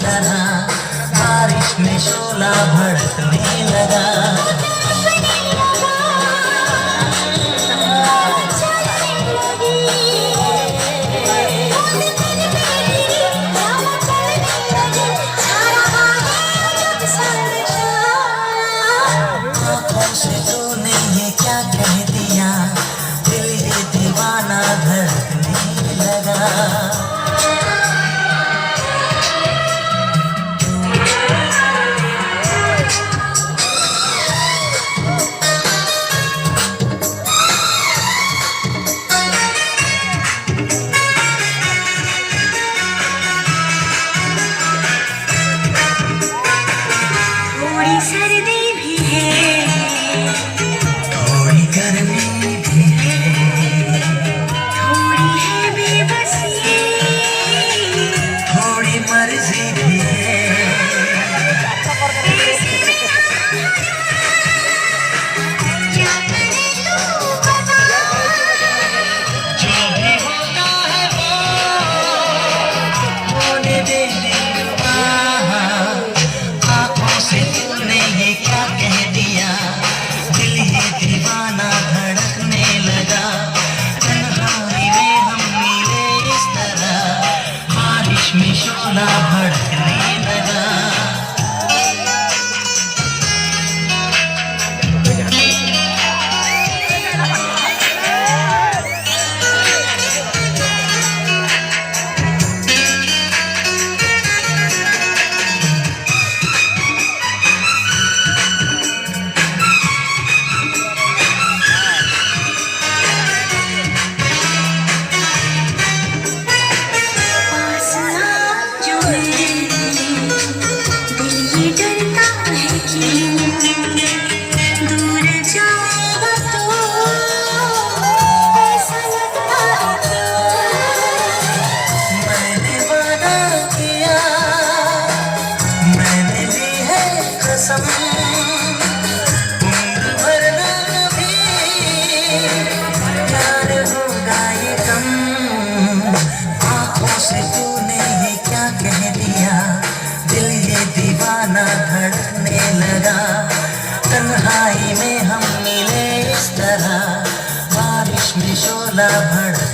तरह बारिश में शोला भड़कने लगा। आँखों से तूने ये क्या कह दिया, दिल ये दीवाना धड़कने लगा। सर्दी भी है, थोड़ी गर्मी भी है, थोड़ी है बेबसी, थोड़ी मर्जी भी है। क्या करे तू बता, जो भी होता है वो होने दे दिलवा। आँखों से तूने ये क्या कह दिया, दिल ये दीवाना धड़कने लगा। तन्हाई में हम मिले इस तरह बारिश में शोला भड़कने लगा। पास आ जो मेरे, दिल ये डरता है कि दूर जाएगा तो ऐसा लगता है क्यों। मैंने वादा किया, मैंने ली है कसम, उम्र भर ना कभी प्यार होगा ये कम। आँखों से तूने ये क्या कह दिया, दिल ये दीवाना धड़कने लगा। तन्हाई में हम मिले इस तरह बारिश में शोला भड़कने